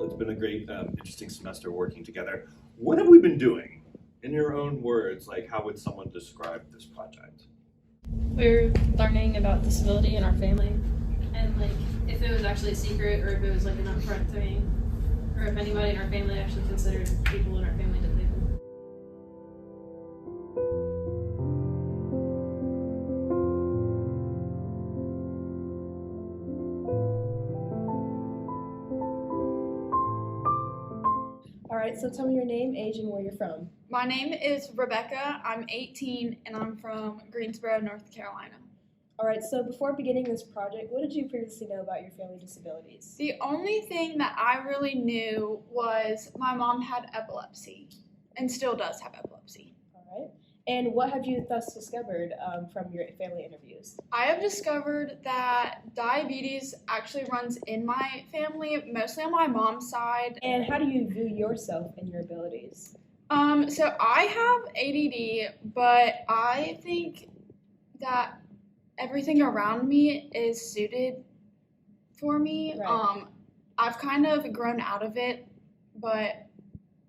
it's been a great, interesting semester working together. What have we been doing? In your own words, like how would someone describe this project? We're learning about disability in our family, and like if it was actually a secret or if it was like an upfront thing, or if anybody in our family actually considered people in our family disabled. All right, so tell me your name, age, and where you're from. My name is Rebecca. I'm 18 and I'm from Greensboro, North Carolina. All right, so before beginning this project, what did you previously know about your family disabilities? The only thing that I really knew was my mom had epilepsy and still does have epilepsy. All right, and what have you thus discovered from your family interviews? I have discovered that diabetes actually runs in my family, mostly on my mom's side. And how do you view yourself and your abilities? So I have ADD, but I think that everything around me is suited for me. Right. I've kind of grown out of it, but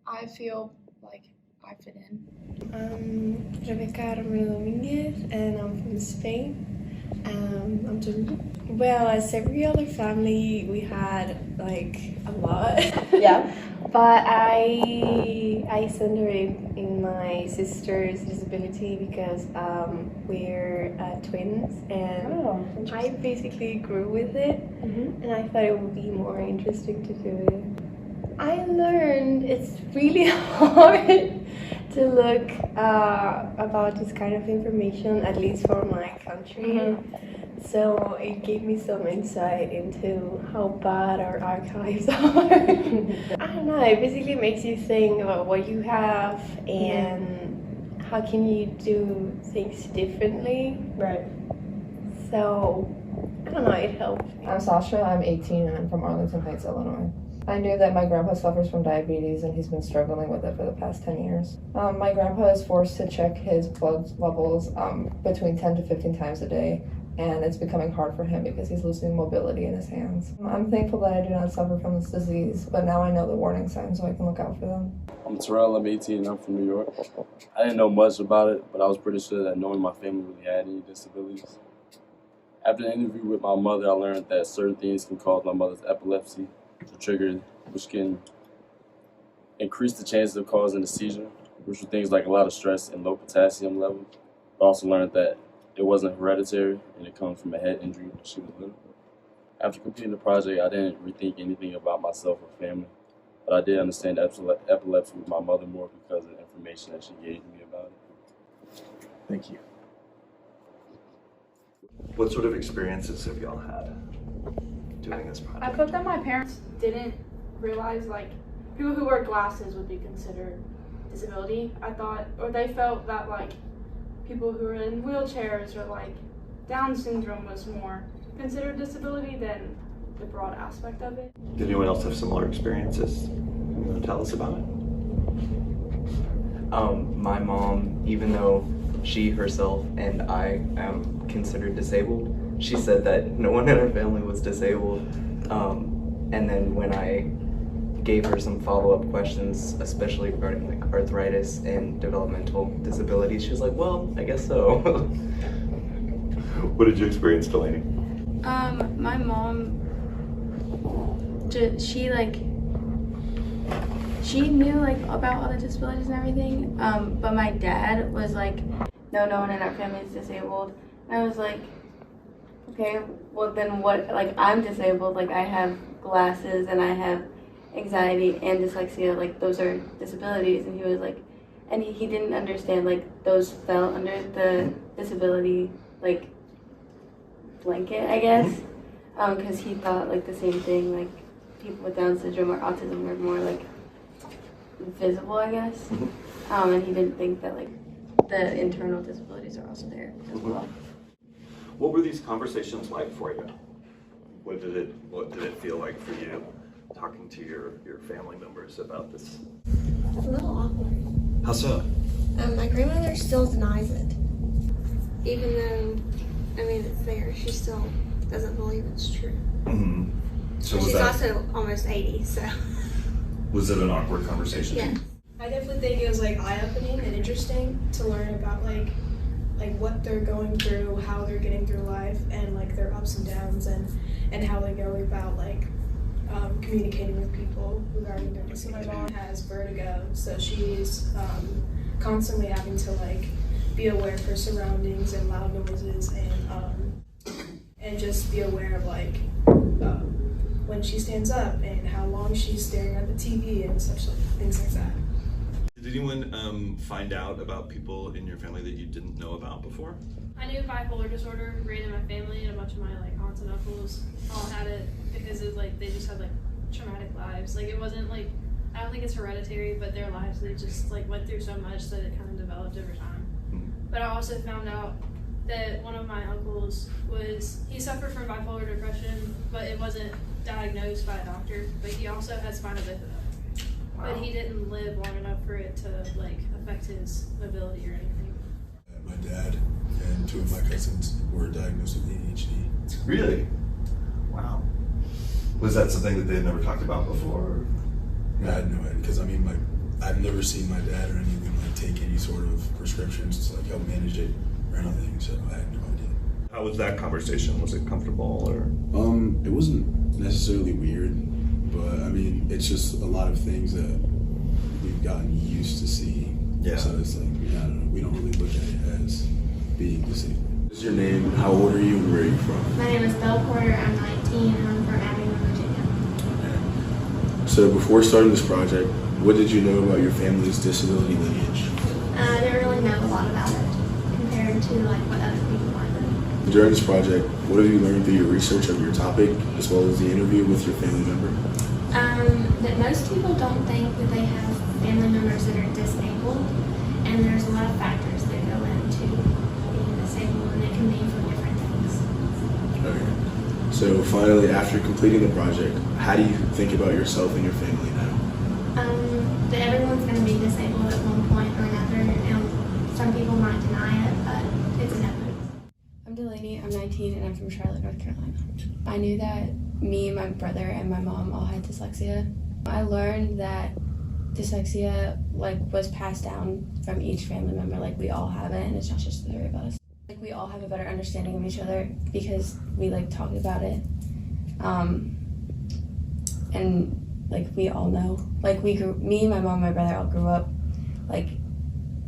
I feel like I fit in. Rebecca Dominguez, and I'm from Spain. I'm German. Well, as every other family, we had like a lot. Yeah. But I centered in my sister's disability because we're twins, and I basically grew with it, and I thought it would be more interesting to do it. I learned it's really hard to look about this kind of information, at least for my country. So it gave me some insight into how bad our archives are. I don't know, it basically makes you think about what you have and how can you do things differently. Right. So, I don't know, it helped me. I'm Sasha, I'm 18 and I'm from Arlington Heights, Illinois. I knew that my grandpa suffers from diabetes and he's been struggling with it for the past 10 years. My grandpa is forced to check his blood levels between 10 to 15 times a day, and it's becoming hard for him because he's losing mobility in his hands. I'm thankful that I do not suffer from this disease, but now I know the warning signs so I can look out for them. I'm Terrell, I'm 18 and I'm from New York. I didn't know much about it, but I was pretty sure that knowing my family really had any disabilities. After the interview with my mother, I learned that certain things can cause my mother's epilepsy to trigger, which can increase the chances of causing a seizure, which are things like a lot of stress and low potassium levels. I also learned that it wasn't hereditary and it comes from a head injury when she was little. After completing the project, I didn't rethink anything about myself or family, but I did understand epilepsy with my mother more because of the information that she gave me about it. Thank you. What sort of experiences have y'all had doing this project? I thought that my parents didn't realize like people who wear glasses would be considered disability. I thought, or they felt that like people who are in wheelchairs or like Down syndrome was more considered disability than the broad aspect of it. Did anyone else have similar experiences? You want to tell us about it? My mom, even though she herself and I am considered disabled, she said that no one in her family was disabled. And then when I gave her some follow-up questions, especially regarding like arthritis and developmental disabilities, she was like, well, I guess so. What did you experience, Delaney? My mom, she knew like about all the disabilities and everything, but my dad was like, no one in our family is disabled. And I was like, okay, well then what, like I'm disabled, like I have glasses and I have anxiety and dyslexia, like those are disabilities. And he was like, and he didn't understand like those fell under the disability like blanket, I guess, because he thought like the same thing, like people with Down syndrome or autism were more like visible, I guess, and he didn't think that like the internal disabilities are also there as well. What were these conversations like for you? What did it feel like for you talking to your family members about this? It's a little awkward. How so? My grandmother still denies it. Even though, I mean, it's there, she still doesn't believe it's true. Mm-hmm. So was She's that, also almost 80, so. was it an awkward conversation? Yeah. I definitely think it was like eye-opening and interesting to learn about like what they're going through, how they're getting through life, and like their ups and downs, and how they go about like communicating with people regarding their disability. My mom has vertigo, so she's constantly having to like be aware of her surroundings and loud noises, and just be aware of like when she stands up and how long she's staring at the TV and such like things like that. Did anyone find out about people in your family that you didn't know about before? I knew bipolar disorder ran in my family, and a bunch of my like aunts and uncles all had it because it was like they just had like traumatic lives. Like it wasn't like, I don't think it's hereditary, but their lives, they just like went through so much that it kind of developed over time. But I also found out that one of my uncles he suffered from bipolar depression, but it wasn't diagnosed by a doctor, but he also had spina bifida. Wow. But he didn't live long enough for it to like affect his mobility or anything. My dad and two of my cousins were diagnosed with ADHD. Really? Wow. Was that something that they had never talked about before? I had no idea, because I mean, I've never seen my dad or anyone like take any sort of prescriptions to like help manage it or anything, so I had no idea. How was that conversation? Was it comfortable or? It wasn't necessarily weird, but I mean, it's just a lot of things that we've gotten used to seeing. Yeah. So it's like, I don't know, we don't really look at it as being disabled. What's your name? How old are you? And where are you from? My name is Belle Porter. I'm 19 and I'm from Abingdon, Virginia. Okay. So before starting this project, what did you know about your family's disability lineage? I didn't really know a lot about it compared to like what other people might know. During this project, what have you learned through your research of your topic, as well as the interview with your family member? That most people don't think that they have family members that are disabled, and there's a lot of factors that go into being disabled, and it can be for different things. Okay. So finally, after completing the project, how do you think about yourself and your family now? That everyone's going to be disabled at one point or another, and some people might deny it, but it's inevitable. I'm Delaney, I'm 19, and I'm from Charlotte, North Carolina. I knew that me, my brother, and my mom all had dyslexia. I learned that dyslexia was passed down from each family member, we all have it, and it's not just the three of us. We all have a better understanding of each other because we talk about it. And we all know. Me, my mom, and my brother all grew up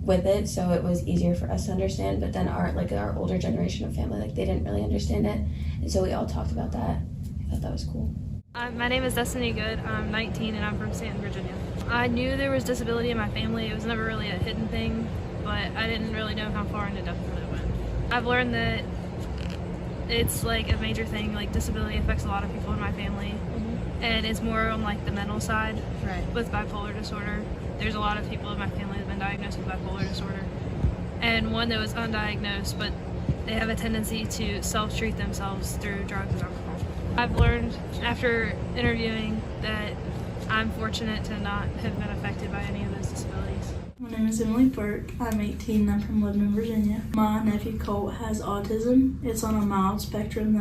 with it, so it was easier for us to understand. But then our older generation of family, they didn't really understand it, and so we all talked about that. I thought that was cool. My name is Destiny Good. I'm 19 and I'm from Stanton, Virginia. I knew there was disability in my family. It was never really a hidden thing, but I didn't really know how far into depth it went. I've learned that it's a major thing. Disability affects a lot of people in my family, and it's more on the mental side. Right. With bipolar disorder, there's a lot of people in my family that have been diagnosed with bipolar disorder, and one that was undiagnosed, but they have a tendency to self-treat themselves through drugs and alcohol. I've learned after interviewing that I'm fortunate to not have been affected by any of those disabilities. My name is Emily Burke. I'm 18 and I'm from Lebanon, Virginia. My nephew Colt has autism. It's on a mild spectrum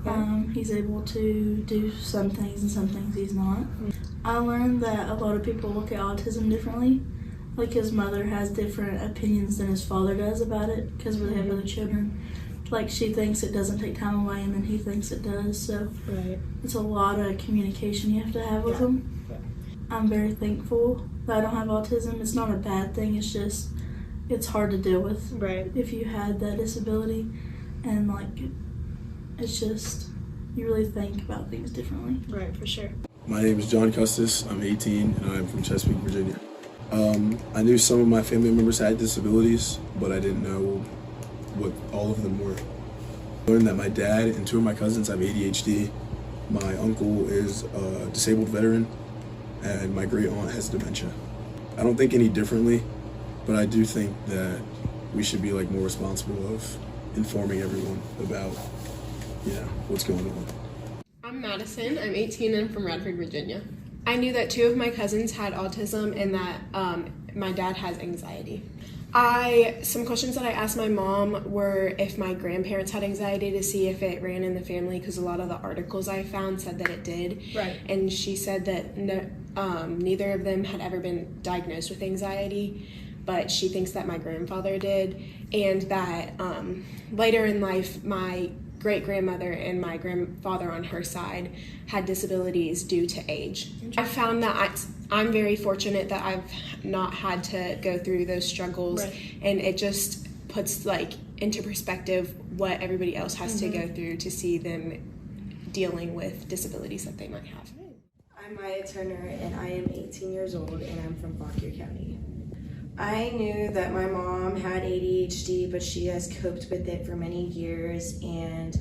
though. He's able to do some things and some things he's not. I learned that a lot of people look at autism differently. His mother has different opinions than his father does about it because they have other children. She thinks it doesn't take time away and then he thinks it does. So it's a lot of communication you have to have with him. I'm very thankful that I don't have autism. It's not a bad thing. It's just, it's hard to deal with if you had that disability. And it's just, you really think about things differently. Right, for sure. My name is John Custis. I'm 18 and I'm from Chesapeake, Virginia. I knew some of my family members had disabilities, but I didn't know what all of them were. I learned that my dad and two of my cousins have ADHD. My uncle is a disabled veteran, and my great aunt has dementia. I don't think any differently, but I do think that we should be more responsible of informing everyone about, what's going on. I'm Madison. I'm 18 and I'm from Radford, Virginia. I knew that two of my cousins had autism and that my dad has anxiety. Some questions that I asked my mom were if my grandparents had anxiety, to see if it ran in the family, because a lot of the articles I found said that it did. Right. And she said that neither of them had ever been diagnosed with anxiety, but she thinks that my grandfather did, and that later in life, my great-grandmother and my grandfather on her side had disabilities due to age. I found that I'm very fortunate that I've not had to go through those struggles, and it just puts into perspective what everybody else has to go through to see them dealing with disabilities that they might have. I'm Maya Turner, and I am 18 years old, and I'm from Fauquier County. I knew that my mom had ADHD, but she has coped with it for many years, and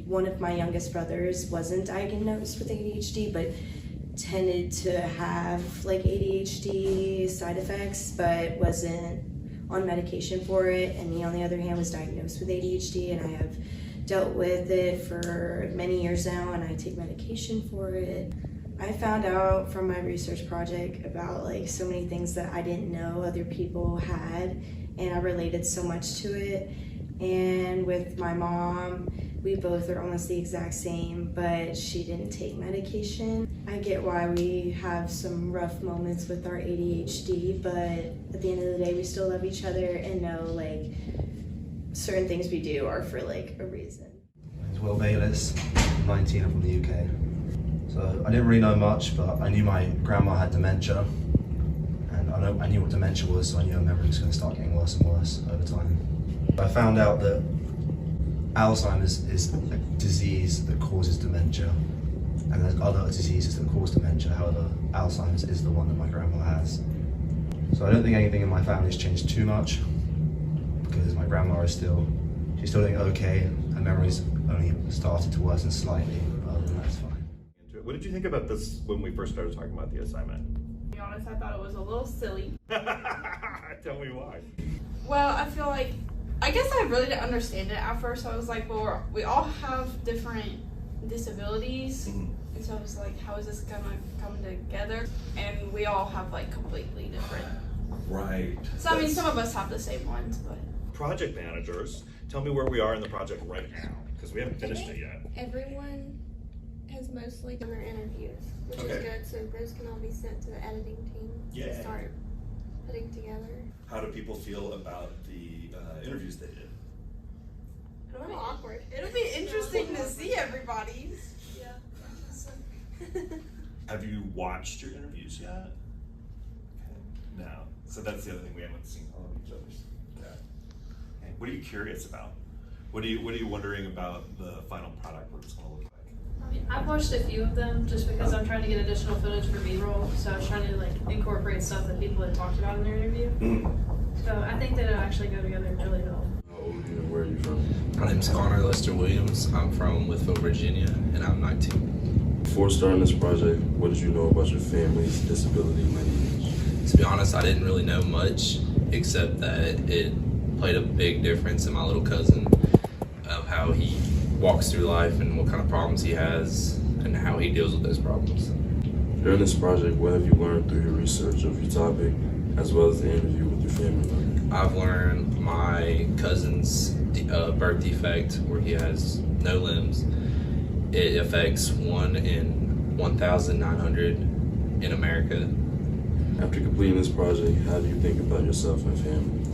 one of my youngest brothers wasn't diagnosed with ADHD, but tended to have ADHD side effects, but wasn't on medication for it. And me, on the other hand, was diagnosed with ADHD, and I have dealt with it for many years now, and I take medication for it. I found out from my research project about so many things that I didn't know other people had, and I related so much to it. And with my mom, we both are almost the exact same, but she didn't take medication. I get why we have some rough moments with our ADHD, but at the end of the day, we still love each other and know certain things we do are for a reason. My name's Will Bayliss, I'm 19, I'm from the UK. So I didn't really know much, but I knew my grandma had dementia, and I knew what dementia was, so I knew her memory was going to start getting worse and worse over time. I found out that Alzheimer's is a disease that causes dementia, and there's other diseases that cause dementia. However, Alzheimer's is the one that my grandma has. So I don't think anything in my family has changed too much, because my grandma is she's still doing okay. Her memory's only started to worsen slightly, but other than that, it's fine. What did you think about this when we first started talking about the assignment? To be honest, I thought it was a little silly. Tell me why. Well, I guess I really didn't understand it at first. I was like, well, we all have different disabilities. And so I was like, how is this gonna come together? And we all have completely different. Right. So I mean, some of us have the same ones, but. Project managers, tell me where we are in the project right now, because we haven't finished it yet. Everyone has mostly done their interviews, which is good, so those can all be sent to the editing team to start putting together. How do people feel about the interviews they did? It'll be awkward. It'll be interesting to see everybody's. Yeah. Have you watched your interviews yet? Okay. No. So that's the other thing, we haven't seen all of each other's. Yeah. Okay. What are you curious about? What are you wondering about the final product, what it's going to look like? I mean, I've watched a few of them just because I'm trying to get additional footage for B-roll, so I was trying to incorporate stuff that people had talked about in their interview. So I think that it'll actually go together really well. How old are you and where are you from? My name's Connor Lester Williams. I'm from Whitfield, Virginia, and I'm 19. Before starting this project, what did you know about your family's disability lineage? To be honest, I didn't really know much, except that it played a big difference in my little cousin, of how he walks through life and what kind of problems he has and how he deals with those problems. During this project, what have you learned through your research of your topic, as well as the interview with your family member? I've learned my cousin's birth defect, where he has no limbs. It affects 1 in 1,900 in America. After completing this project, how do you think about yourself and family?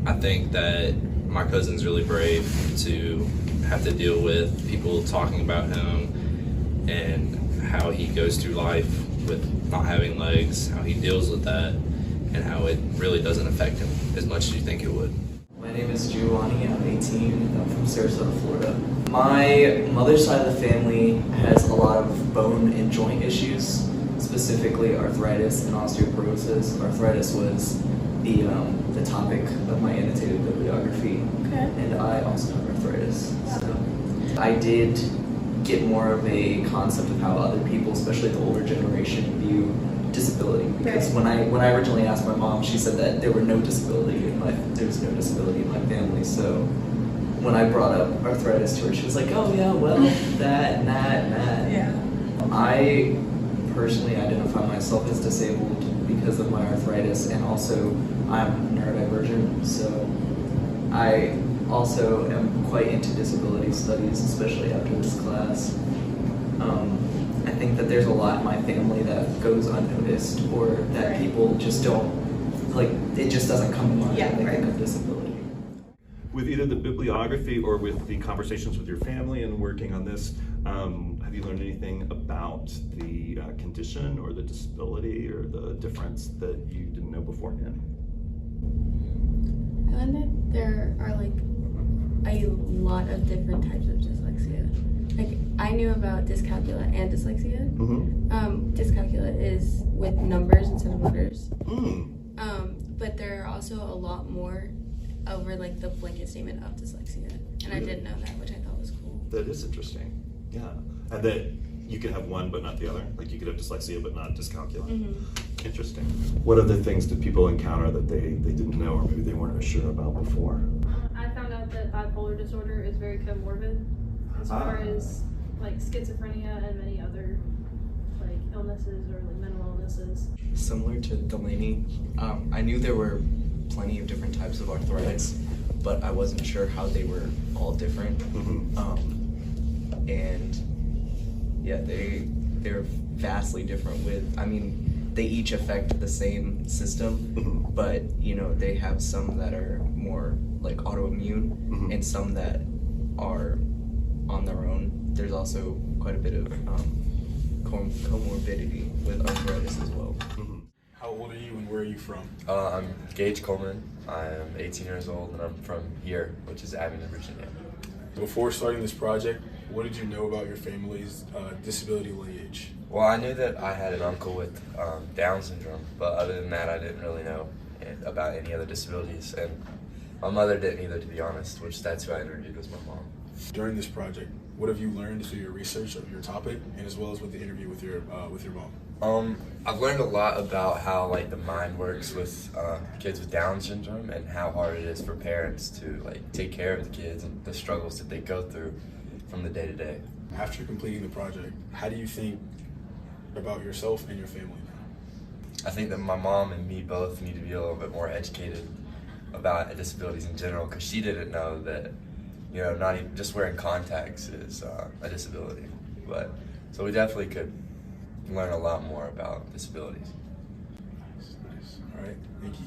I think that my cousin's really brave to have to deal with people talking about him and how he goes through life with not having legs, how he deals with that, and how it really doesn't affect him as much as you think it would. My name is Giovanni, I'm 18, and I'm from Sarasota, Florida. My mother's side of the family has a lot of bone and joint issues, specifically arthritis and osteoporosis. Arthritis was the topic of my annotated bibliography, and I also have arthritis. So I did get more of a concept of how other people, especially the older generation, view disability. Because when I originally asked my mom, she said that there was no disability in my family. So when I brought up arthritis to her, she was like, "Oh yeah, well, that and that and that." Yeah. I personally identify myself as disabled because of my arthritis, and also I'm neurodivergent, so I also am quite into disability studies, especially after this class. I think that there's a lot in my family that goes unnoticed, or that people just don't, like, it just doesn't come to mind when they think of disability. With either the bibliography or with the conversations with your family and working on this, have you learned anything about the condition or the disability or the difference that you didn't know beforehand? I learned that there are like a lot of different types of dyslexia. Like, I knew about dyscalculia and dyslexia. Dyscalculia is with numbers instead of letters. But there are also a lot more over like the blanket statement of dyslexia, and I didn't know that, which I thought was cool. That is interesting. Yeah, and that you could have one but not the other. Like you could have dyslexia but not dyscalculia. Interesting. What other things did people encounter that they didn't know or maybe they weren't as sure about before? I found out that bipolar disorder is very comorbid as far as like schizophrenia and many other like illnesses or like mental illnesses. Similar to Delaney, I knew there were plenty of different types of arthritis, but I wasn't sure how they were all different. And yeah, they're vastly different with, I mean, they each affect the same system, but you know, they have some that are more like autoimmune and some that are on their own. There's also quite a bit of comorbidity with arthritis as well. How old are you and where are you from? I'm Gage Coleman. I'm 18 years old and I'm from here, which is Abingdon, Virginia. Before starting this project, what did you know about your family's disability lineage? Well, I knew that I had an uncle with Down syndrome, but other than that, I didn't really know about any other disabilities, and my mother didn't either, to be honest, which that's who I interviewed was my mom. During this project, what have you learned through your research of your topic, and as well as with the interview with your mom? I've learned a lot about how like the mind works with kids with Down syndrome and how hard it is for parents to like take care of the kids and the struggles that they go through from the day to day. After completing the project, how do you think about yourself and your family now? I think that my mom and me both need to be a little bit more educated about disabilities in general, because she didn't know that, you know, not even just wearing contacts is a disability. But so we definitely could learn a lot more about disabilities. Nice. All right, thank you.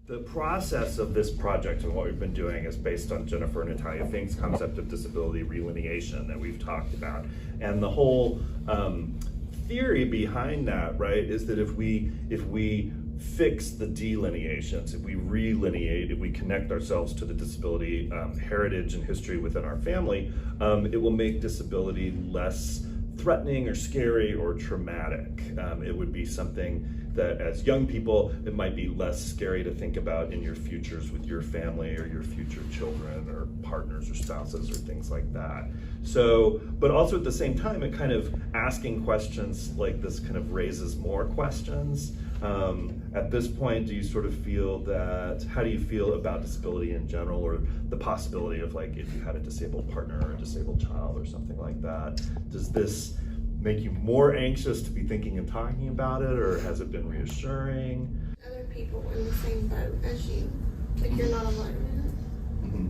The process of this project and what we've been doing is based on Jennifer Natalya Fink's concept of disability relineation that we've talked about. And the whole theory behind that, right, is that if we fix the delineations, if we relineate, if we connect ourselves to the disability heritage and history within our family, it will make disability less threatening or scary or traumatic. It would be something that as young people, it might be less scary to think about in your futures with your family or your future children or partners or spouses or things like that. So, but also at the same time, it kind of asking questions like this kind of raises more questions. At this point, do you sort of feel that, how do you feel about disability in general, or the possibility of like if you had a disabled partner or a disabled child or something like that? Does this make you more anxious to be thinking and talking about it, or has it been reassuring? Other people in the same boat as you, like you're not alone in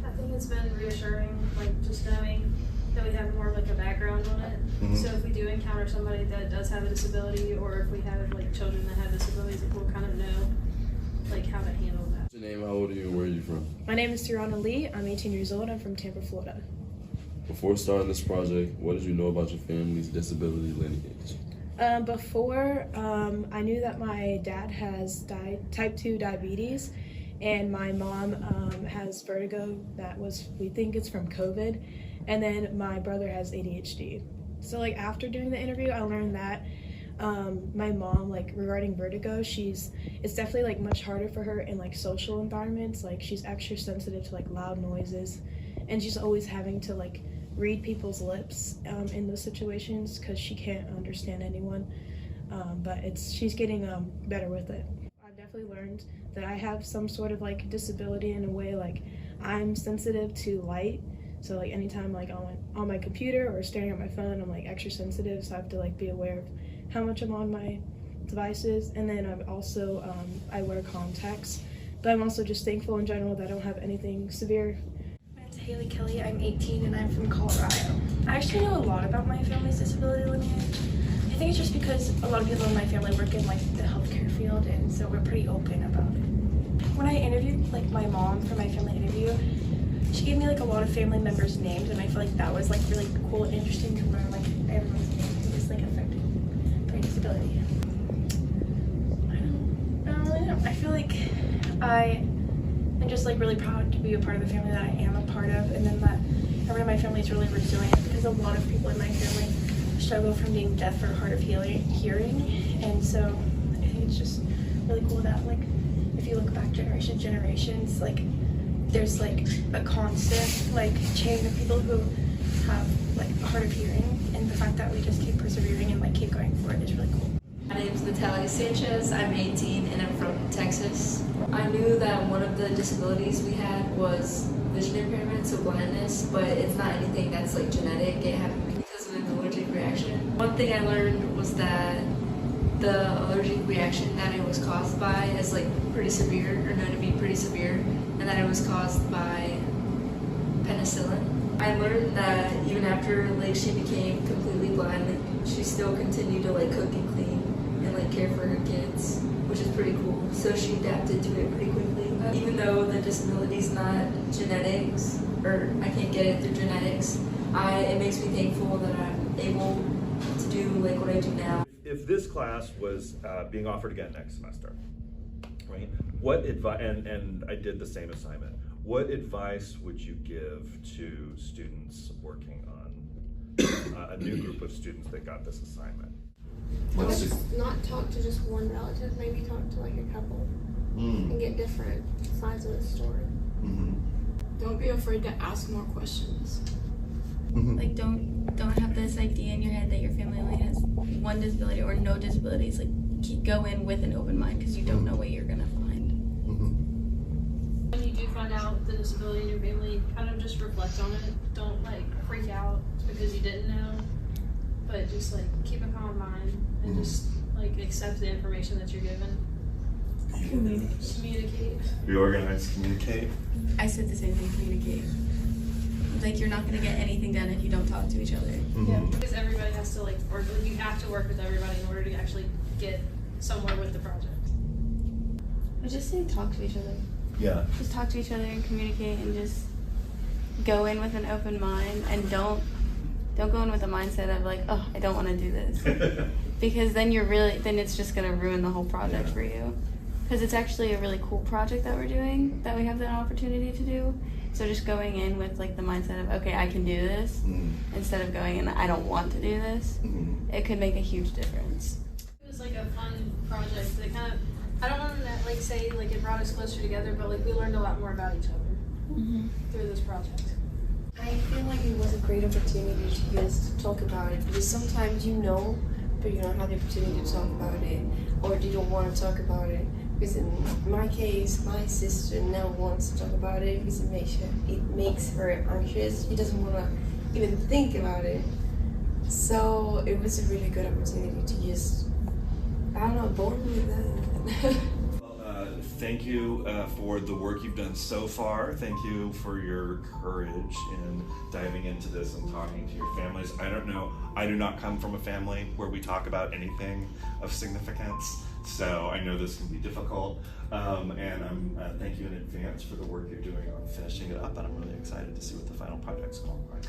I think it's been reassuring, like just knowing that we have more of like a background on it. So if we do encounter somebody that does have a disability, or if we have like children that have disabilities, like we'll kind of know like how to handle that. What's your name, how old are you, and where are you from? My name is Tiana Lee. I'm 18 years old. I'm from Tampa, Florida. Before starting this project, what did you know about your family's disability lineage? Before, I knew that my dad has type 2 diabetes, and my mom has vertigo we think it's from COVID, and then my brother has ADHD. So like after doing the interview, I learned that my mom, like regarding vertigo, it's definitely like much harder for her in like social environments. Like she's extra sensitive to like loud noises, and she's always having to like read people's lips in those situations because she can't understand anyone. But she's getting better with it. I've definitely learned that I have some sort of like disability in a way, like I'm sensitive to light. So like anytime like on my computer or staring at my phone, I'm like extra sensitive, so I have to like be aware of how much I'm on my devices. And then I'm also I wear contacts, but I'm also just thankful in general that I don't have anything severe. My name's Haley Kelly. I'm 18 and I'm from Colorado. I actually know a lot about my family's disability lineage. I think it's just because a lot of people in my family work in like the healthcare field, and so we're pretty open about it. When I interviewed like my mom for my family interview, she gave me like a lot of family members' names, and I feel like that was like really cool and interesting to learn like everyone's name who was like affected by disability. I don't really know. I feel like I'm just like really proud to be a part of the family that I am a part of, and then that everyone in my family is really resilient, because a lot of people in my family struggle from being deaf or hard of hearing, and so I think it's just really cool that like if you look back generations, like there's like a constant like chain of people who have like a hard of hearing, and the fact that we just keep persevering and like keep going forward is really cool. My name is Natalya Sanchez. I'm 18 and I'm from Texas. I knew that one of the disabilities we had was vision impairment, so blindness, but it's not anything that's like genetic. It happened because of an allergic reaction. One thing I learned was that the allergic reaction that it was caused by is like pretty severe, or known to be pretty severe, and that it was caused by penicillin. I learned that even after like she became completely blind, like she still continued to like cook and clean and like care for her kids, which is pretty cool. So she adapted to it pretty quickly. Even though the disability is not genetics, or I can't get it through genetics, it makes me thankful that I'm able to do like what I do now. If this class was being offered again next semester, right? What advice? And I did the same assignment. What advice would you give to students working on a new group of students that got this assignment? I would just not talk to just one relative, maybe talk to like a couple and get different sides of the story. Don't be afraid to ask more questions. Like don't have this idea in your head that your family only has one disability or no disabilities. Like go in with an open mind, because you don't know what you're gonna find. When you do find out the disability in your family, kind of just reflect on it. Don't like freak out because you didn't know, but just like keep a calm mind and just like accept the information that you're given. Communicate. Be organized, communicate. I said the same thing, communicate. Like you're not gonna get anything done if you don't talk to each other. Yeah, because everybody has to like work. You have to work with everybody in order to actually get somewhere with the project. I just say talk to each other. Yeah. Just talk to each other and communicate, and just go in with an open mind, and don't go in with a mindset of like, oh, I don't want to do this, because then it's just gonna ruin the whole project for you. Because it's actually a really cool project that we're doing, that we have the opportunity to do. So just going in with like the mindset of, okay, I can do this, instead of going in, I don't want to do this, it could make a huge difference. It was like a fun project that kind of, I don't want to like say like it brought us closer together, but like we learned a lot more about each other through this project. I feel like it was a great opportunity to just talk about it, because sometimes you know, but you don't have the opportunity to talk about it, or you don't want to talk about it. Because in my case, my sister now wants to talk about it because it makes her anxious. She doesn't want to even think about it. So it was a really good opportunity to just, I don't know, bond with that. Thank you for the work you've done so far. Thank you for your courage in diving into this and talking to your families. I don't know, I do not come from a family where we talk about anything of significance, so I know this can be difficult. And I'm thank you in advance for the work you're doing on finishing it up, and I'm really excited to see what the final project's going to look like.